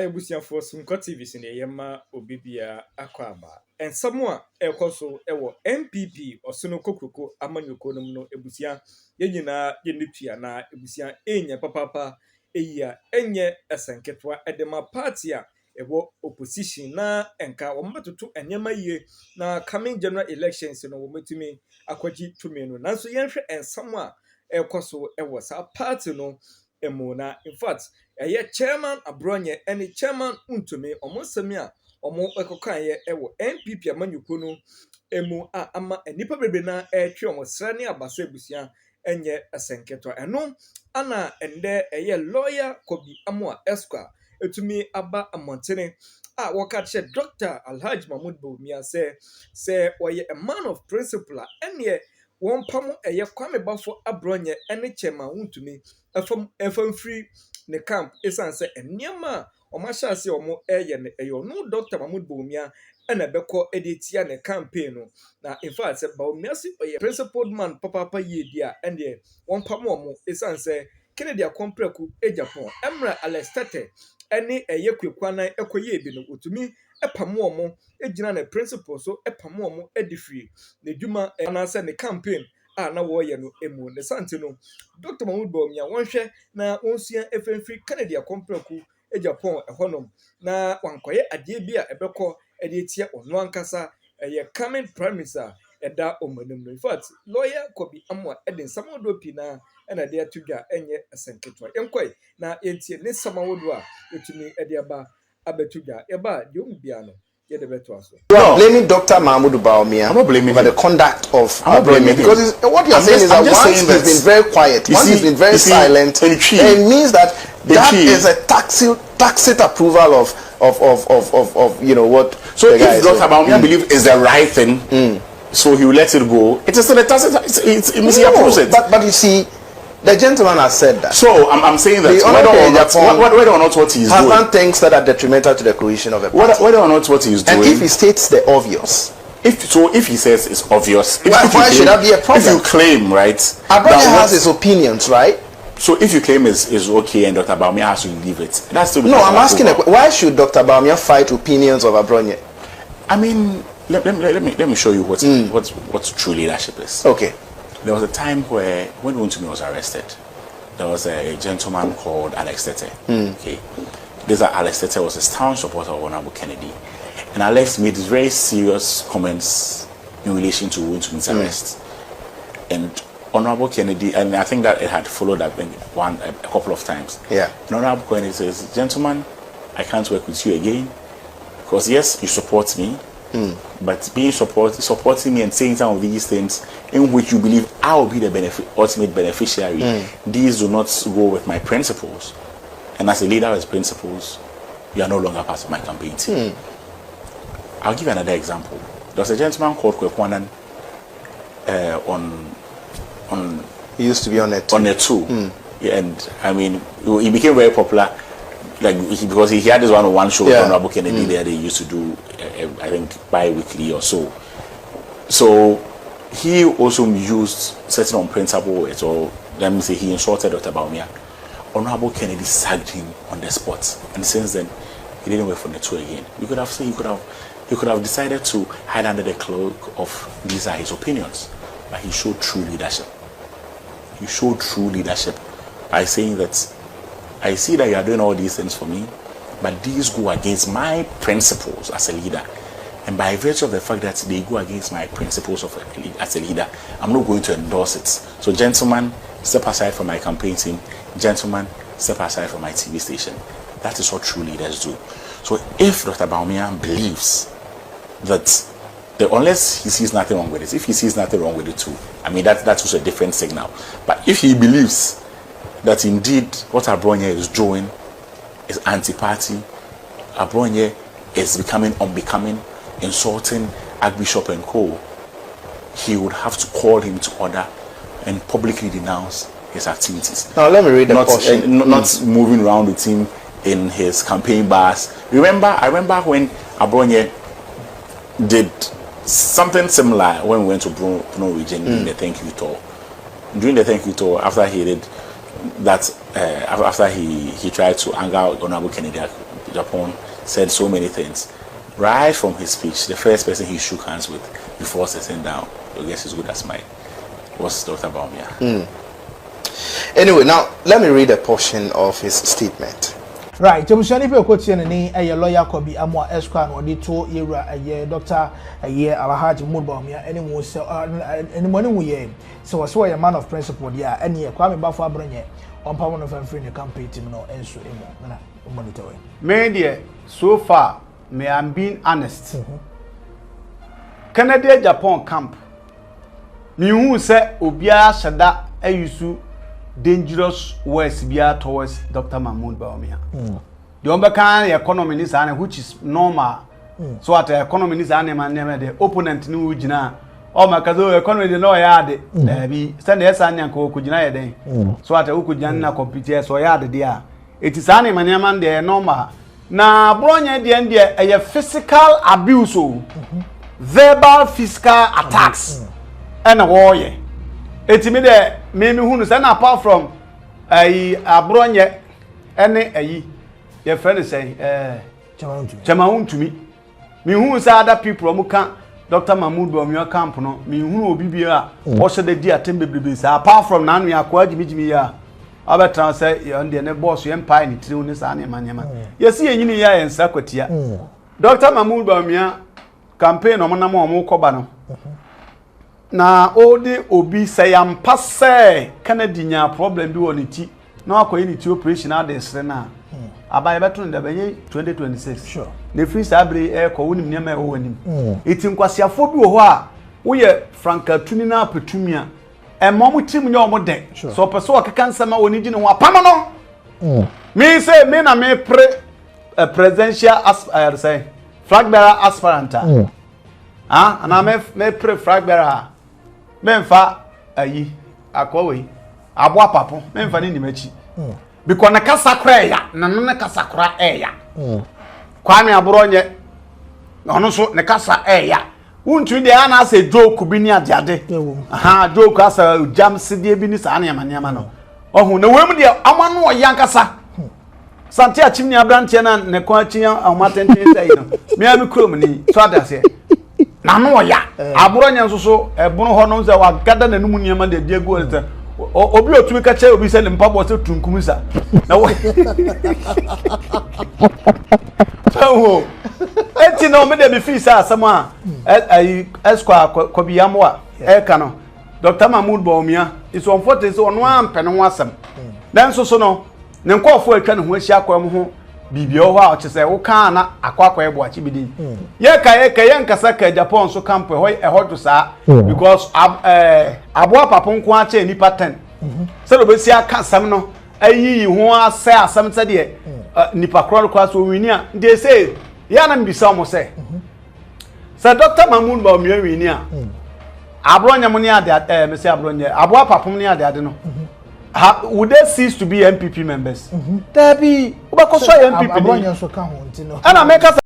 Busia for some TV in the Yama Obibia Aquaba. And somewhat Elcoso Ewo MPP or Sono Kokoko Amanyoko no Ebusia Yenina Yenipia na Ebusia Enya Papa Eya Enye Esenketwa Edema Partia Ewo opposition na enka wamatutu enyema ye na coming general elections no wometumi akwaji tumenu nanso yenhwe ensamo Elcoso Ewo sa party no emona in fact chairman Abronye any chairman untumi omonsemi a omo ekokan ye ewo NPP amanyuko no emu ama enipa bebe na etwe omo srane abasa busia enye asenketo eno ana ende lawyer Kobi Amoa Esquire etumi aba amontene waka che Dr. Alhaji Mahmoud Bawumia say oye a man of principle enye won pamo kwame bafo Abronye any chairman untumi efam free ne camp esan se eniema o ma sha se o mo ne eyo no Dr. Mahmoud Bawumia na beko editia ne campaign no na in fact se Bawumia si oye principled man papa ye dia ende won pamo mo esan se Kennedy akompreku Japan emra alestate ene kwekwanan ekoye bi no otumi epamo mo egina ne principle so epamo mo edifree ne dwuma anase ne campaign na wo ye no emu ne sante no Dr. Mahmoud Bawumia wonhwe na wonsua efenfiri Kennedy akompreku Japan ehonom na wankoye ade bi a ebekọ edetia ono ankasa coming prime minister eda omanum no in fact lawyer Kobi Amoa edin samodo pina na de atudwa enye asenketwa enkoy na entie ne samawodo a etumi ede aba abetudwa eba de ombia no ye de beto aso. You are blaming Dr. Mahmoud Bawumia. I'm not blaming for the conduct of Abronye because what you are saying is that once he's been very quiet, once he's been very silent, it means that that is a tacit approval of you know what. So if Dr. Bawumia believes is the right thing, so he will let it go. It is still a tacit. It's he approves it. But you see, the gentleman has said that. So I'm saying that whether or not what he is doing, has things that are detrimental to the cohesion of a party. Whether or not what he is doing, and if he states the obvious, if he says it's obvious, why should that be a problem? If you claim, right, Abronye has his opinions, right? So if you claim is okay and Dr. Bawumia has to leave it, that's still no. I'm asking why should Dr. Bawumia fight opinions of Abronye? I mean, let me show you what true leadership is. Okay. There was a time when Untumi was arrested, there was a gentleman called Alex Tete. Okay, this Alex Tete was a strong supporter of Honorable Kennedy, and Alex made very serious comments in relation to Untumi's arrest. And Honorable Kennedy, and I think that it had followed up a couple of times. Yeah. And Honorable Kennedy says, "Gentleman, I can't work with you again because yes, you support me." But being supporting me and saying some of these things in which you believe I will be the ultimate beneficiary, these do not go with my principles. And as a leader of his principles, you are no longer part of my campaign team. I'll give you another example. There was a gentleman called Kwekwanan on he used to be on it too. On it too. Yeah, and I mean he became very popular. Like because he had this one show with Honorable Kennedy there they used to do I think bi-weekly or so. So he also used certain on principle or let me say he insulted Dr. Bawumia. Honorable Kennedy sacked him on the spot, and since then he didn't work for the two again. You could have said he could have decided to hide under the cloak of these are his opinions, but he showed true leadership. He showed true leadership by saying that I see that you are doing all these things for me, but these go against my principles as a leader. And by virtue of the fact that they go against my principles as a leader, I'm not going to endorse it. So gentlemen, step aside from my campaign team. Gentlemen, step aside from my TV station. That is what true leaders do. So if Dr. Bawumia believes that, unless he sees nothing wrong with it, if he sees nothing wrong with it too, I mean that's also a different signal. But if he believes that indeed what Abronye is doing is anti-party, Abronye is becoming unbecoming, insulting Archbishop and co, he would have to call him to order and publicly denounce his activities. Now let me read the portion. Not moving around with him in his campaign bars. I remember when Abronye did something similar when we went to Bruno region during the thank you tour. During the thank you tour, after he did that, after he tried to anger Honorable Kennedy Japan, said so many things. Right from his speech, the first person he shook hands with before sitting down, your guess is good as mine, was Dr. Bawumia. Anyway, now let me read a portion of his statement. Right, Jamushani pe ko tie ne a lawyer Kobi Amwa Esquire no de to yera a Dr. Alhaji Bawumia any mo se any money we ye. So was a man of principle there and ye Kwame Bafo Abronye on power of free the campaign team no enso emo na monitor. Me dear, so far me I'm being honest. Canada Japan camp. Me who say obia shada ayusu dangerous words bia towards Dr. Bawumia. The Ombakan economy is which is normal. So at the economy is the opponent new jina. Oh my kazo economy no yard. Be send yes and kujina day. So at the ukujana compete so yard there. It is an man there normal. Na Abronye the end a physical abuse, verbal physical attacks, and a warrior. It's me there, maybe who is apart from Abronye, any your friend is saying, Chamaun to me. Me who is other people who can't Dr. Bawumia camp, no, me who will be also the dear Timber babies, apart from none, we are quite me. Aba transfer on the boss empire in Tunis and Manama. You see, any year in Sakotia. Dr. Bawumia campaign on Manamo Cobano. Na odi obi say am passe Canadian problem do on it. No akọ operation others na. Aba beto nda benye 2026. Sure. The free sabre e ko wonim nema e wo wanim. Iti nkwasiafo bi wo ho a wo ye Franka Tunina Petumia. Mom team your modern. So, person I can't say my own engine or Pamano. Me say, me na me a presidential say flag bearer aspirant. And I may pre flag bearer. Memfa ayi akwawe abwa papo memfa ni mechi. Because na kasakra ya na na kasakra eya. Kwame Abronye ono so ne kasa eya. Untu de ana say joke bi ni adeade. Aha joke asa jam sidie bi ni sa na yama no. Ohun na wem de amano oyankasa. Santi achimni abrantie na ne ko achia amatenten say no. Me abi krom ni so adase. Na no oya. Abronye nso so ebunu ho no say wa gada na numu niam de die go te. Obi otumi ka che obi say mpabo se tunkum sa. Na wo. So enti no me de be fi sa asama Esquire Kobi Amwa eka no Dr. Bawumia is on forte so no ampe no asem dan so no ne nkofo atwa ne ho ahia akwam ho bibio ho a ochese wo kan na akwakwa ebo achi bidi ye ka nkasa ka Japan so camp ho to sa because abo papo nko ache nipa 10 se do be si aka sam no ayi ho ase asam se de nipa kro so wini a dey say ya na mbisa mo se Sir Dr. Bawumia wini a Abronye mo ni ade me say Abronye abo papom ni ade no would they cease to be MPP members? There be ubakoso MPP Abronye so ka ho ntino and I make us